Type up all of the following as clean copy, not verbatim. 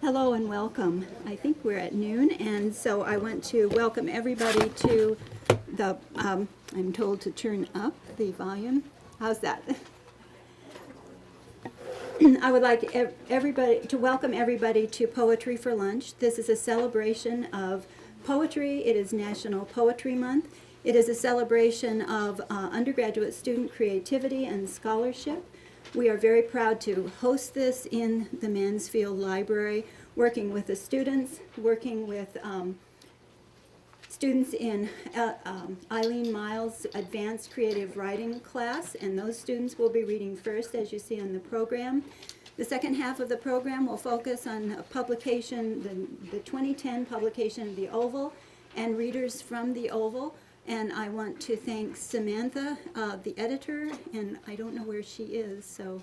Hello and welcome. I think we're at noon, and so I want to welcome everybody to the, I'm told to turn up the volume. How's that? I would like to welcome everybody to Poetry for Lunch. This is a celebration of poetry. It is National Poetry Month. It is a celebration of undergraduate student creativity and scholarship. We are very proud to host this in the Mansfield Library, working with the students, working with students in Eileen Miles' Advanced Creative Writing class, and those students will be reading first, as you see on the program. The second half of the program will focus on a publication, the 2010 publication of The Oval, and readers from The Oval. And I want to thank Samantha, the editor, and I don't know where she is, so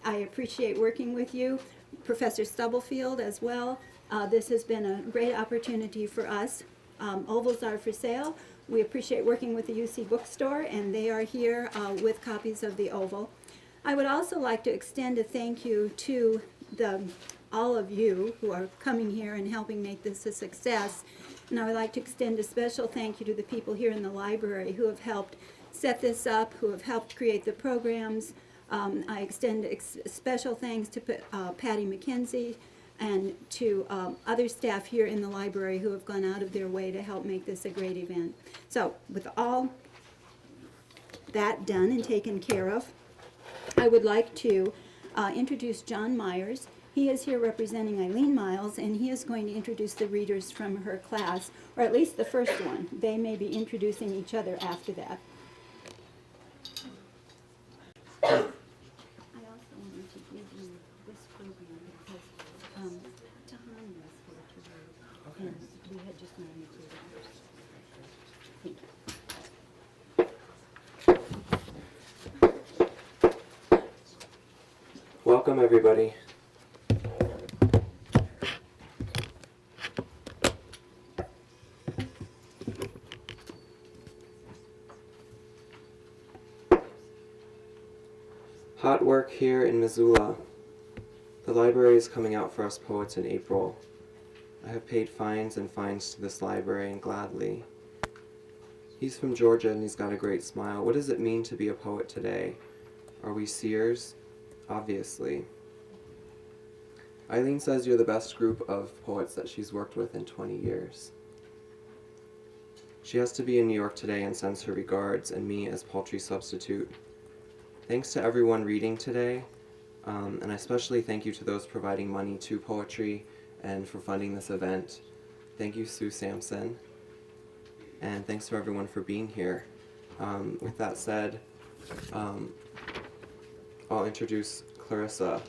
I appreciate working with you. Professor Stubblefield as well. This has been a great opportunity for us. Ovals are for sale. We appreciate working with the UC Bookstore, and they are here with copies of The Oval. I would also like to extend a thank you to all of you who are coming here and helping make this a success. And I would like to extend a special thank you to the people here in the library who have helped set this up, who have helped create the programs. I extend special thanks to Patty McKenzie and to other staff here in the library who have gone out of their way to help make this a great event. So with all that done and taken care of, I would like to introduce John Myers. He is here representing Eileen Miles, and he is going to introduce the readers from her class, or at least the first one. They may be introducing each other after that. I also wanted to give you this program because Tahan was here to read, and we had just not included hers. Thank you. Welcome, everybody. Hot work here in Missoula. The library is coming out for us poets in April. I have paid fines and fines to this library, and gladly. He's from Georgia and he's got a great smile. What does it mean to be a poet today? Are we seers? Obviously. Eileen says you're the best group of poets that she's worked with in 20 years. She has to be in New York today and sends her regards, and me as paltry substitute. Thanks to everyone reading today, and I especially thank you to those providing money to poetry and for funding this event. Thank you, Sue Sampson, and thanks to everyone for being here. With that said, I'll introduce Clarissa.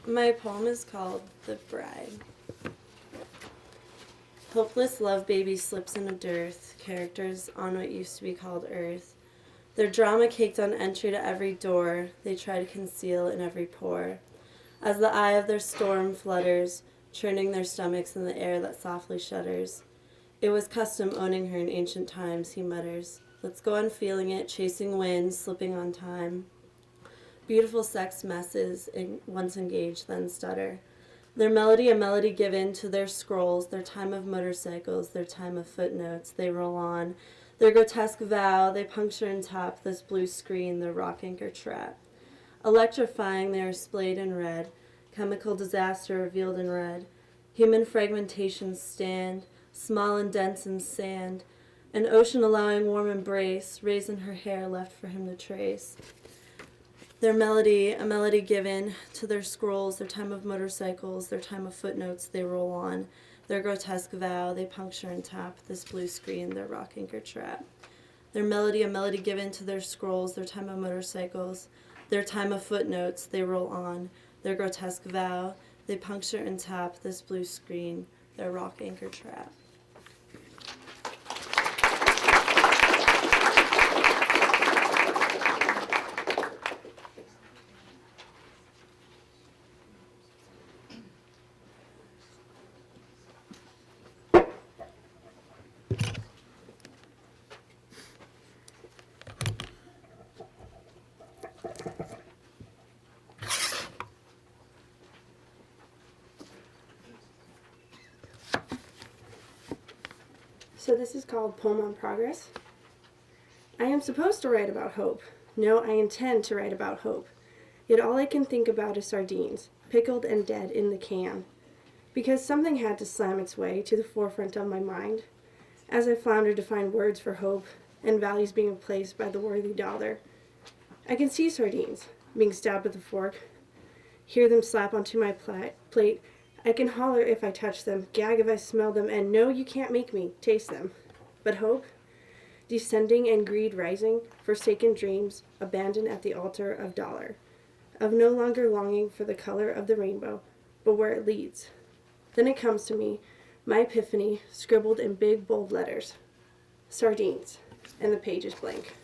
My poem is called The Bride. Hopeless love baby slips into dearth, characters on what used to be called Earth. Their drama caked on entry to every door, they try to conceal in every pore. As the eye of their storm flutters, churning their stomachs in the air that softly shudders. It was custom owning her in ancient times, he mutters. Let's go on feeling it, chasing wind, slipping on time. Beautiful sex messes, once engaged, then stutter. Their melody, a melody given to their scrolls, their time of motorcycles, their time of footnotes, they roll on. Their grotesque vow, they puncture and top this blue screen, their rock anchor trap. Electrifying, they are splayed in red, chemical disaster revealed in red. Human fragmentations stand, small and dense in sand. An ocean allowing warm embrace, rays in her hair left for him to trace. Their melody, a melody given to their scrolls, their time of motorcycles, their time of footnotes, they roll on. Their grotesque vow, they puncture and tap this blue screen, their rock anchor trap. Their melody, a melody given to their scrolls, their time of motorcycles, their time of footnotes, they roll on. Their grotesque vow, they puncture and tap this blue screen, their rock anchor trap. So this is called Poem on Progress. I am supposed to write about hope. No, I intend to write about hope. Yet all I can think about is sardines, pickled and dead in the can. Because something had to slam its way to the forefront of my mind as I floundered to find words for hope and values being replaced by the worthy dollar. I can see sardines being stabbed with a fork, hear them slap onto my plate. I can holler if I touch them, gag if I smell them, and no, you can't make me taste them. But hope, descending and greed rising, forsaken dreams, abandoned at the altar of dollar, of no longer longing for the color of the rainbow, but where it leads. Then it comes to me, my epiphany, scribbled in big, bold letters. Sardines. And the page is blank.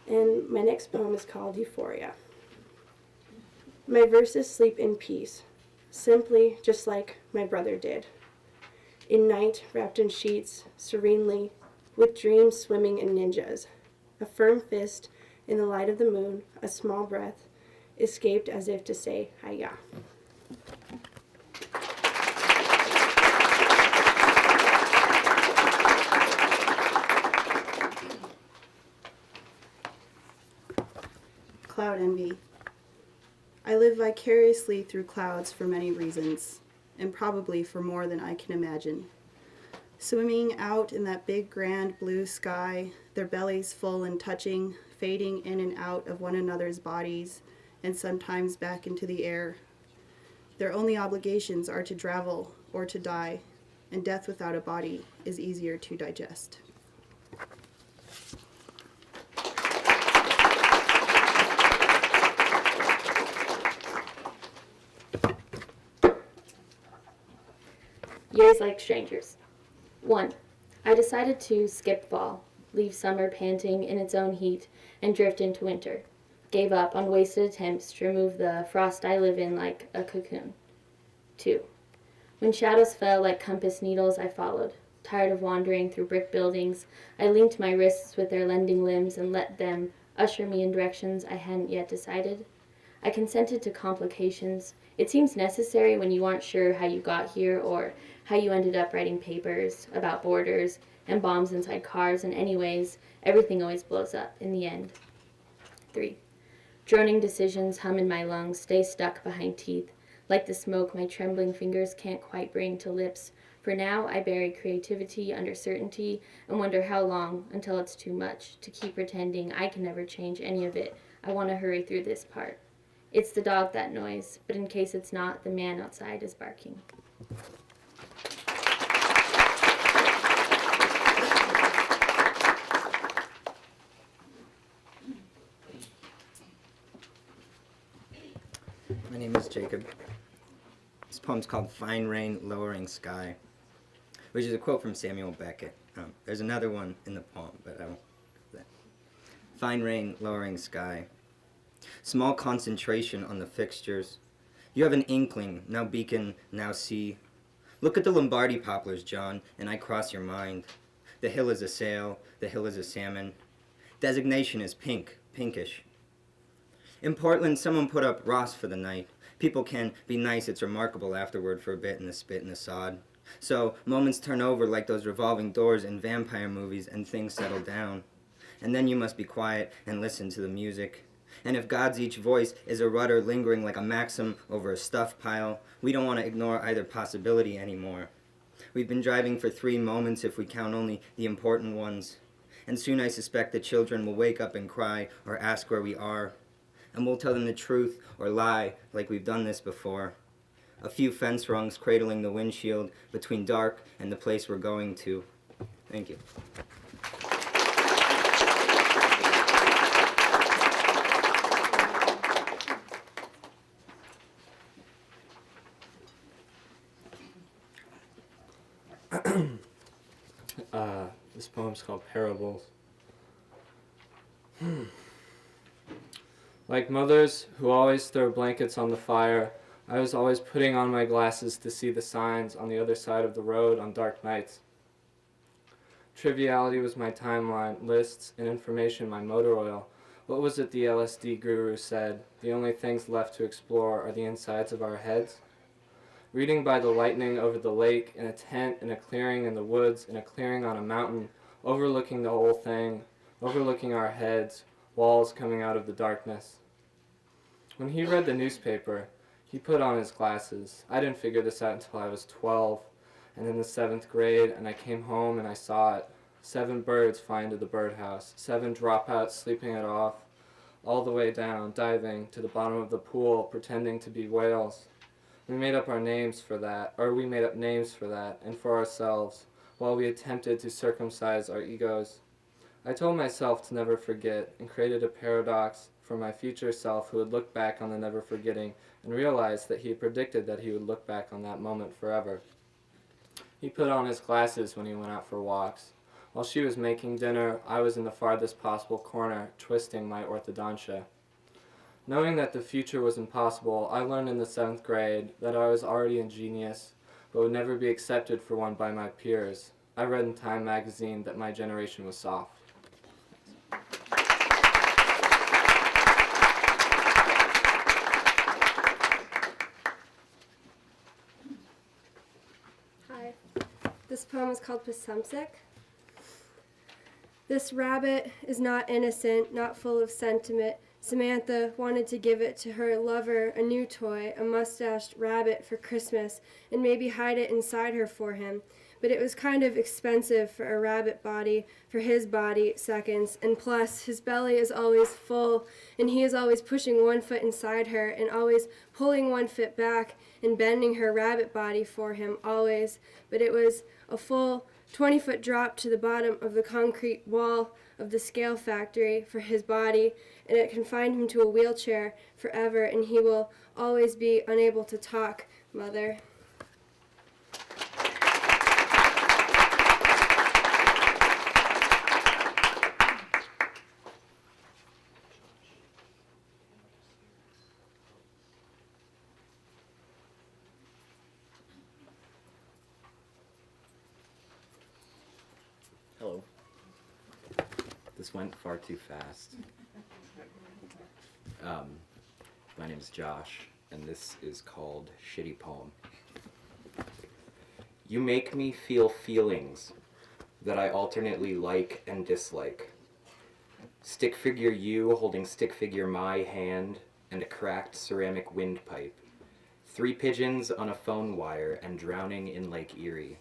And my next poem is called Euphoria. My verses sleep in peace, simply just like my brother did. In night, wrapped in sheets, serenely, with dreams swimming in ninjas. A firm fist in the light of the moon, a small breath, escaped as if to say, Hiya. Cloud envy. I live vicariously through clouds for many reasons, and probably for more than I can imagine. Swimming out in that big grand blue sky, their bellies full and touching, fading in and out of one another's bodies, and sometimes back into the air. Their only obligations are to travel or to die, and death without a body is easier to digest. Years like strangers. 1. I decided to skip fall, leave summer panting in its own heat, and drift into winter. Gave up on wasted attempts to remove the frost I live in like a cocoon. 2. When shadows fell like compass needles, I followed. Tired of wandering through brick buildings, I linked my wrists with their lending limbs and let them usher me in directions I hadn't yet decided. I consented to complications. It seems necessary when you aren't sure how you got here or how you ended up writing papers about borders and bombs inside cars, and anyways, everything always blows up in the end. 3. Droning decisions hum in my lungs, stay stuck behind teeth. Like the smoke my trembling fingers can't quite bring to lips. For now, I bury creativity under certainty and wonder how long until it's too much to keep pretending I can never change any of it. I want to hurry through this part. It's the dog, that noise, but in case it's not, the man outside is barking. My name is Jacob. This poem's called Fine Rain, Lowering Sky, which is a quote from Samuel Beckett. There's another one in the poem, but I won't do that. Fine rain, lowering sky. Small concentration on the fixtures. You have an inkling, now beacon, now sea. Look at the Lombardy poplars, John, and I cross your mind. The hill is a sail, the hill is a salmon. Designation is pink, pinkish. In Portland, someone put up Ross for the night. People can be nice, it's remarkable afterward for a bit in the spit and the sod. So moments turn over like those revolving doors in vampire movies and things settle down. And then you must be quiet and listen to the music. And if God's each voice is a rudder lingering like a maxim over a stuff pile, we don't want to ignore either possibility anymore. We've been driving for 3 moments if we count only the important ones. And soon I suspect the children will wake up and cry or ask where we are. And we'll tell them the truth or lie like we've done this before. A few fence rungs cradling the windshield between dark and the place we're going to. Thank you. This poem's called Parables. Like mothers who always throw blankets on the fire, I was always putting on my glasses to see the signs on the other side of the road on dark nights. Triviality was my timeline, lists, and information my motor oil. What was it the LSD guru said? The only things left to explore are the insides of our heads? reading by the lightning over the lake, in a tent, in a clearing in the woods, in a clearing on a mountain, overlooking the whole thing, overlooking our heads, walls coming out of the darkness. When he read the newspaper, he put on his glasses. I didn't figure this out until I was 12 and in the 7th grade, and I came home and I saw it. 7 birds flying to the birdhouse, 7 dropouts sleeping it off, all the way down, diving to the bottom of the pool, pretending to be whales. We made up names for that, and for ourselves, while we attempted to circumcise our egos. I told myself to never forget, and created a paradox for my future self who would look back on the never forgetting and realize that he had predicted that he would look back on that moment forever. He put on his glasses when he went out for walks. While she was making dinner, I was in the farthest possible corner, twisting my orthodontia. Knowing that the future was impossible, I learned in the 7th grade that I was already a genius, but would never be accepted for one by my peers. I read in Time magazine that my generation was soft. Hi. This poem is called Pasumsic. This rabbit is not innocent, not full of sentiment. Samantha wanted to give it to her lover, a new toy, a mustached rabbit for Christmas, and maybe hide it inside her for him. But it was kind of expensive for a rabbit body, for his body, seconds, and plus, his belly is always full, and he is always pushing one foot inside her, and always pulling one foot back, and bending her rabbit body for him, always. But it was a full 20-foot drop to the bottom of the concrete wall of the scale factory for his body, and it confined him to a wheelchair forever, and he will always be unable to talk, Mother. Hello. This went far too fast. My name is Josh, and this is called Shitty Poem. You make me feel feelings that I alternately like and dislike. Stick figure you holding stick figure my hand and a cracked ceramic windpipe. 3 pigeons on a phone wire and drowning in Lake Erie.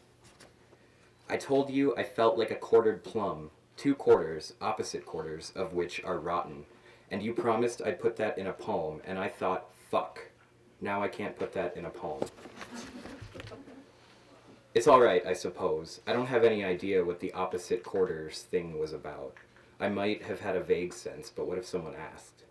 I told you I felt like a quartered plum, 2 quarters, opposite quarters, of which are rotten. And you promised I'd put that in a poem, and I thought, fuck. Now I can't put that in a poem. It's alright, I suppose. I don't have any idea what the opposite quarters thing was about. I might have had a vague sense, but what if someone asked?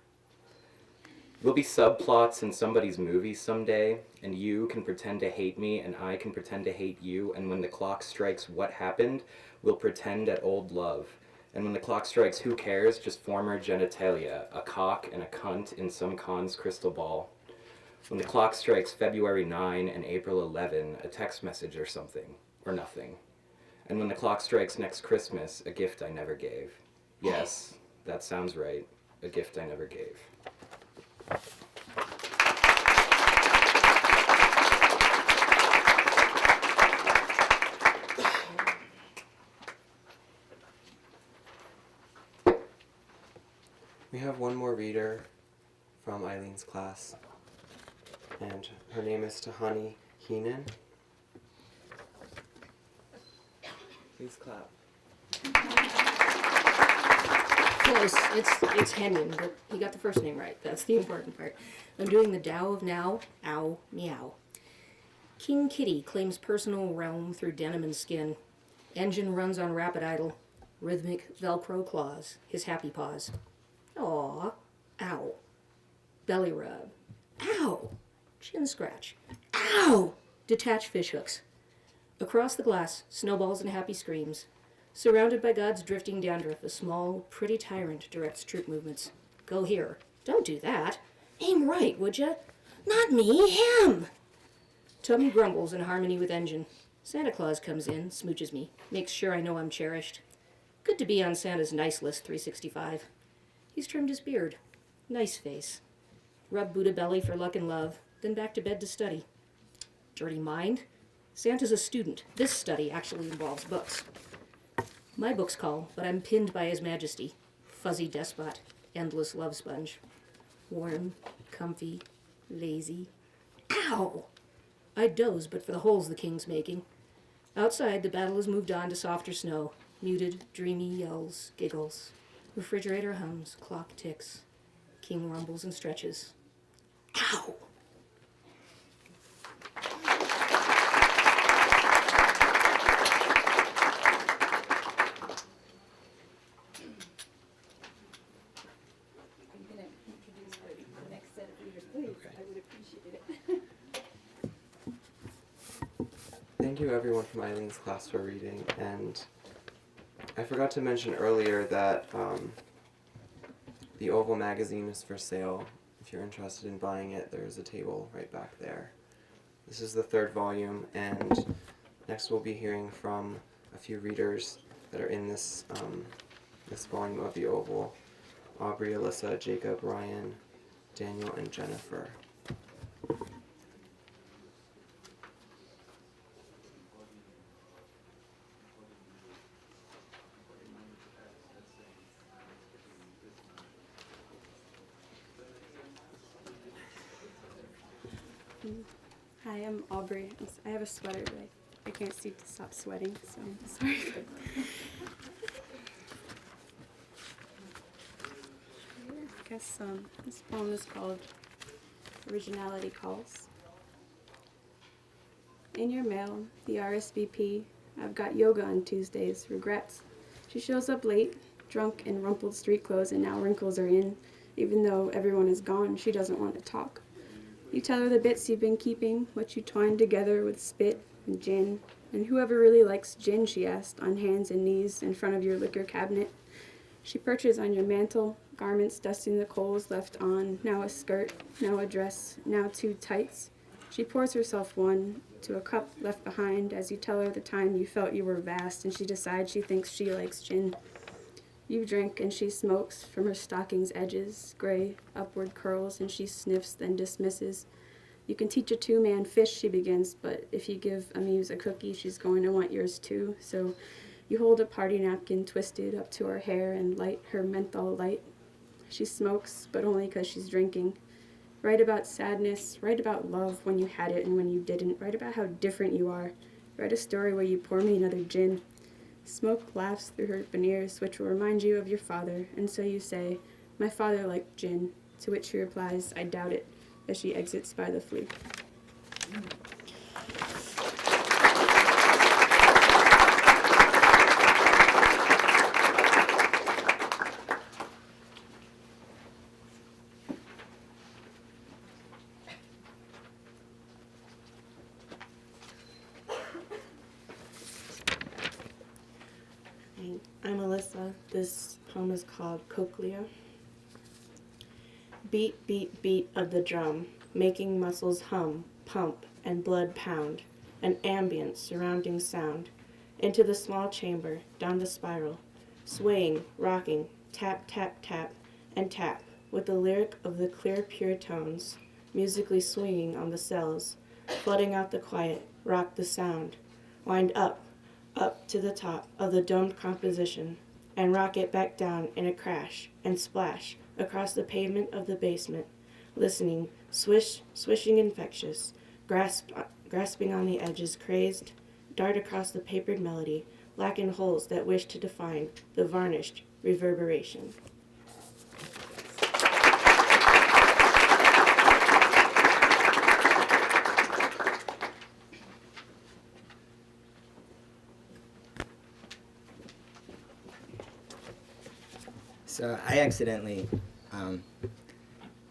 We'll be subplots in somebody's movie someday, and you can pretend to hate me, and I can pretend to hate you, and when the clock strikes what happened, we'll pretend at old love. And when the clock strikes who cares, just former genitalia, a cock and a cunt in some con's crystal ball. When the clock strikes February 9 and April 11, a text message or something, or nothing. And when the clock strikes next Christmas, a gift I never gave. Yes, that sounds right, a gift I never gave. We have one more reader from Eileen's class, and her name is Tahani Heenan. Please clap. Close. It's Henyon, but he got the first name right. That's the important part. I'm doing the Tao of Now. Ow, meow. King Kitty claims personal realm through denim and skin. Engine runs on rapid idle. Rhythmic Velcro claws. His happy paws. Aw. Ow. Belly rub. Ow. Chin scratch. Ow! Detached fish hooks. Across the glass, snowballs and happy screams. Surrounded by God's drifting dandruff, a small, pretty tyrant directs troop movements. Go here. Don't do that. Aim right, would ya? Not me, him! Tummy grumbles in harmony with engine. Santa Claus comes in, smooches me, makes sure I know I'm cherished. Good to be on Santa's nice list 365. He's trimmed his beard. Nice face. Rub Buddha belly for luck and love, then back to bed to study. dirty mind. Santa's a student. This study actually involves books. My book's call, but I'm pinned by His Majesty. Fuzzy despot, endless love sponge. Warm, comfy, lazy. Ow! I'd doze, but for the holes the king's making. Outside, the battle has moved on to softer snow. Muted, dreamy yells, giggles. Refrigerator hums, clock ticks. King rumbles and stretches. Ow! I'm going to introduce the next set of readers, please. I would appreciate it. Thank you everyone from Eileen's class for reading, and I forgot to mention earlier that the Oval magazine is for sale. If you're interested in buying it, there's a table right back there. This is the 3rd volume, and next we'll be hearing from a few readers that are in this this volume of the Oval: Aubrey, Alyssa, Jacob, Ryan, Daniel, and Jennifer. Hi, I'm Aubrey. I have a sweater, but I can't seem to stop sweating, so I'm sorry. I guess this poem is called Originality Calls. In your mail, the RSVP. I've got yoga on Tuesdays. Regrets. She shows up late, drunk in rumpled street clothes, and now wrinkles are in. Even though everyone is gone, she doesn't want to talk. You tell her the bits you've been keeping, what you twined together with spit and gin. And whoever really likes gin, she asked, on hands and knees in front of your liquor cabinet. She perches on your mantle, garments dusting the coals left on, now a skirt, now a dress, now 2 tights. She pours herself one to a cup left behind as you tell her the time you felt you were vast, and she decides she thinks she likes gin. You drink and she smokes from her stocking's edges, gray, upward curls, and she sniffs, then dismisses. You can teach a 2-man fish, she begins, but if you give Amuse a cookie, she's going to want yours too. So you hold a party napkin twisted up to her hair and light her menthol light. She smokes, but only 'cause she's drinking. Write about sadness, write about love when you had it and when you didn't. Write about how different you are. Write a story where you pour me another gin. Smoke laughs through her veneers, which will remind you of your father, and so you say, "My father liked gin," to which she replies, "I doubt it," as she exits by the flue. I'm Alyssa. This poem is called Cochlea. Beat, beat, beat of the drum, making muscles hum, pump, and blood pound, an ambient surrounding sound, into the small chamber, down the spiral, swaying, rocking, tap, tap, tap, and tap, with the lyric of the clear, pure tones, musically swinging on the cells, flooding out the quiet, rock the sound, wind up to the top of the domed composition, and rock it back down in a crash and splash across the pavement of the basement, listening, swish, swishing infectious, grasping on the edges, crazed, dart across the papered melody, blacken holes that wish to define the varnished reverberation. So I accidentally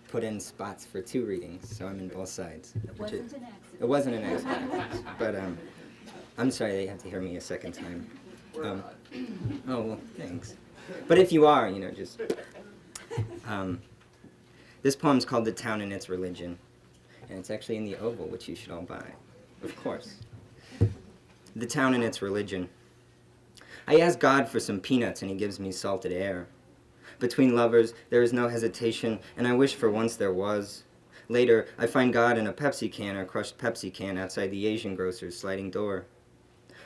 put in spots for 2 readings, so I'm in both sides. It wasn't an accident. It wasn't an accident, but I'm sorry they have to hear me a second time. Oh, well, thanks. But if you are, just... this poem's called The Town and Its Religion, and it's actually in the Oval, which you should all buy, of course. The Town and Its Religion. I ask God for some peanuts, and he gives me salted air. Between lovers, there is no hesitation, and I wish for once there was. Later, I find God in a Pepsi can or crushed Pepsi can outside the Asian grocer's sliding door.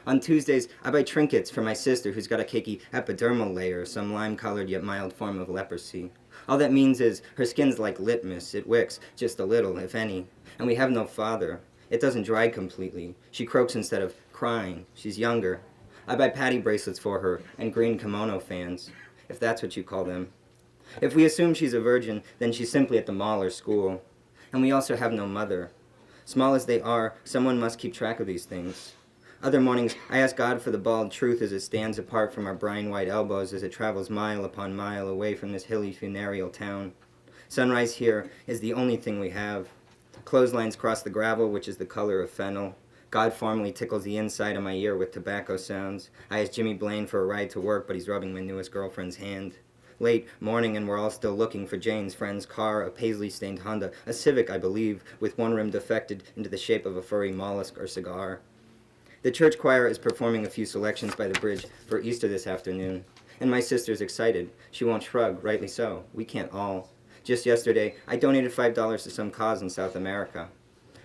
On Tuesdays, I buy trinkets for my sister who's got a cakey epidermal layer, some lime-colored yet mild form of leprosy. All that means is her skin's like litmus. It wicks just a little, if any. And we have no father. It doesn't dry completely. She croaks instead of crying. She's younger. I buy patty bracelets for her and green kimono fans, if that's what you call them. If we assume she's a virgin, then she's simply at the mall or school. And we also have no mother. Small as they are, someone must keep track of these things. Other mornings, I ask God for the bald truth as it stands apart from our brine white elbows as it travels mile upon mile away from this hilly funereal town. Sunrise here is the only thing we have. Clotheslines cross the gravel, which is the color of fennel. God formally tickles the inside of my ear with tobacco sounds. I ask Jimmy Blaine for a ride to work, but he's rubbing my newest girlfriend's hand. Late morning, and we're all still looking for Jane's friend's car, a paisley-stained Honda, a Civic, I believe, with one rim defected into the shape of a furry mollusk or cigar. The church choir is performing a few selections by the bridge for Easter this afternoon, and my sister's excited. She won't shrug, rightly so. We can't all. Just yesterday, I donated $5 to some cause in South America.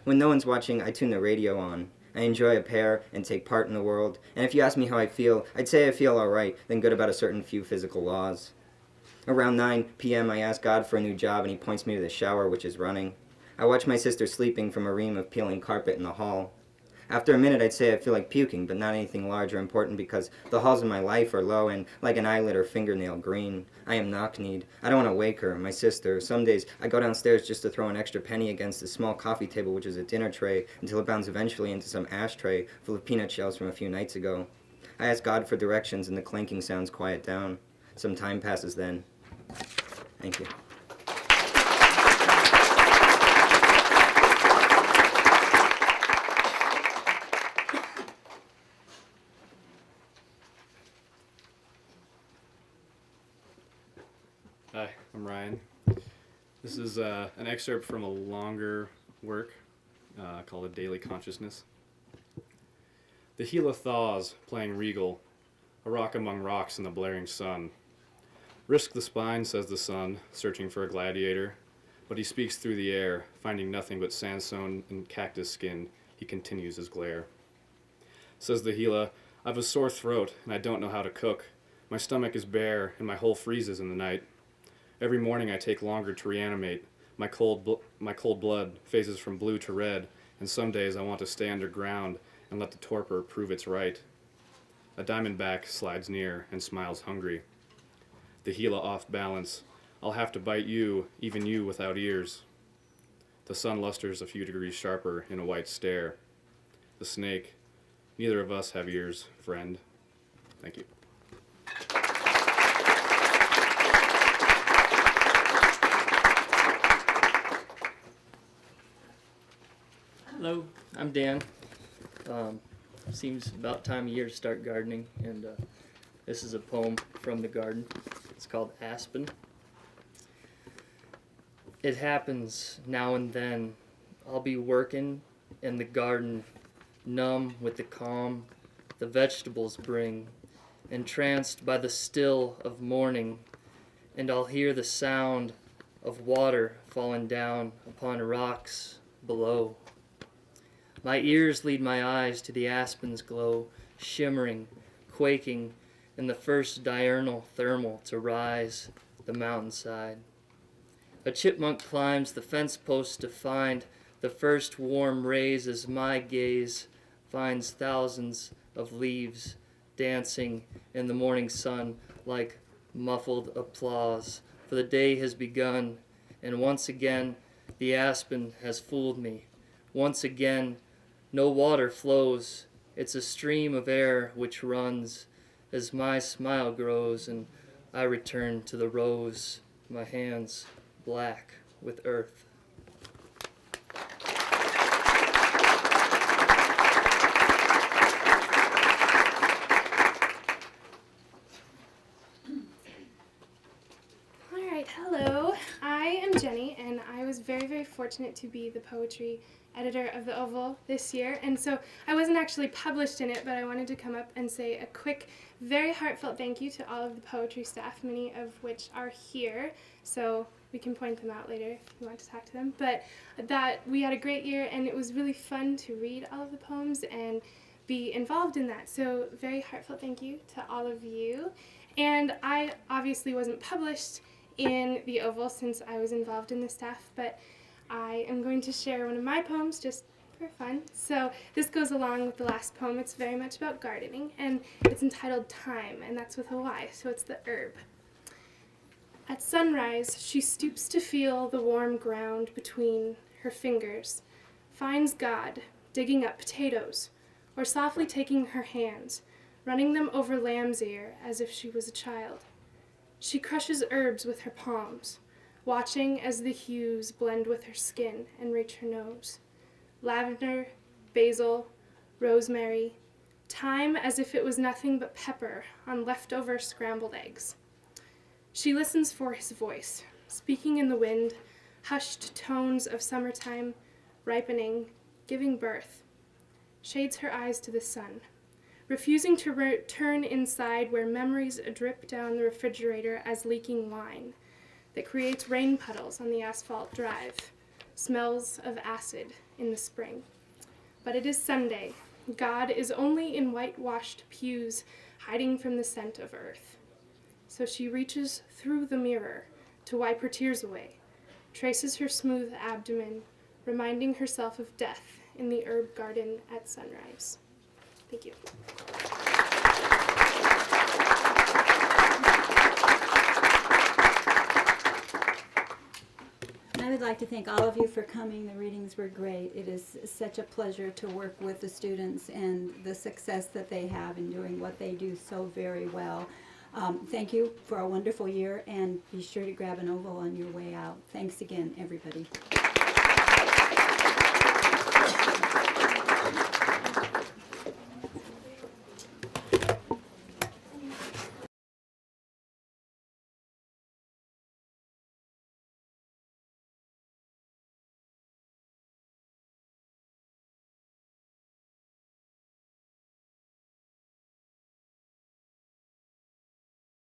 When no one's watching, I tune the radio on. I enjoy a pair and take part in the world, and if you ask me how I feel, I'd say I feel all right, then good about a certain few physical laws. Around 9 p.m., I ask God for a new job, and he points me to the shower, which is running. I watch my sister sleeping from a ream of peeling carpet in the hall. After a minute, I'd say I feel like puking, but not anything large or important because the halls of my life are low and, like an eyelid or fingernail, green. I am knock-kneed. I don't want to wake her, my sister. Some days, I go downstairs just to throw an extra penny against the small coffee table, which is a dinner tray, until it bounds eventually into some ashtray full of peanut shells from a few nights ago. I ask God for directions, and the clanking sounds quiet down. Some time passes then. Thank you. Hi, I'm Ryan. This is an excerpt from a longer work called A Daily Consciousness. The Gila thaws, playing regal, a rock among rocks in the blaring sun. Risk the spine, says the sun, searching for a gladiator, but he speaks through the air, finding nothing but sandstone and cactus skin. He continues his glare. Says the Gila, I've a sore throat and I don't know how to cook. My stomach is bare and my hole freezes in the night. Every morning I take longer to reanimate. My cold blood phases from blue to red, and some days I want to stay underground and let the torpor prove its right. A diamondback slides near and smiles hungry. The Gila off balance. I'll have to bite you, even you without ears. The sun lusters a few degrees sharper in a white stare. The snake. Neither of us have ears, friend. Thank you. Hello, I'm Dan. Seems about time of year to start gardening, and this is a poem from the garden. It's called Aspen. It happens now and then. I'll be working in the garden, numb with the calm the vegetables bring, entranced by the still of morning, and I'll hear the sound of water falling down upon rocks below. My ears lead my eyes to the aspen's glow, shimmering, quaking in the first diurnal thermal to rise the mountainside. A chipmunk climbs the fence post to find the first warm rays as my gaze finds thousands of leaves dancing in the morning sun like muffled applause, for the day has begun, and once again the aspen has fooled me. Once again, no water flows. It's a stream of air which runs as my smile grows and I return to the rose, my hands black with earth. All right, hello. I am Jenny, and I was very, very fortunate to be the poetry editor of the Oval this year, and so I wasn't actually published in it, but I wanted to come up and say a quick, very heartfelt thank you to all of the poetry staff, many of which are here. So We can point them out later if you want to talk to them. But that we had a great year, and it was really fun to read all of the poems and be involved in that. So very heartfelt thank you to all of you. And I obviously wasn't published in the Oval since I was involved in the staff, but I am going to share one of my poems just for fun. So this goes along with the last poem. It's very much about gardening, and it's entitled Thyme, and that's with a Y, so it's the herb. At sunrise, she stoops to feel the warm ground between her fingers, finds God digging up potatoes, or softly taking her hands, running them over lamb's ear as if she was a child. She crushes herbs with her palms, watching as the hues blend with her skin and reach her nose. Lavender, basil, rosemary, thyme as if it was nothing but pepper on leftover scrambled eggs. She listens for his voice, speaking in the wind, hushed tones of summertime, ripening, giving birth. Shades her eyes to the sun, refusing to return inside where memories drip down the refrigerator as leaking wine that creates rain puddles on the asphalt drive, smells of acid in the spring. But it is Sunday. God is only in whitewashed pews, hiding from the scent of earth. So she reaches through the mirror to wipe her tears away, traces her smooth abdomen, reminding herself of death in the herb garden at sunrise. Thank you. I would like to thank all of you for coming. The readings were great. It is such a pleasure to work with the students and the success that they have in doing what they do so very well. Thank you for a wonderful year, and be sure to grab an oval on your way out. Thanks again, everybody.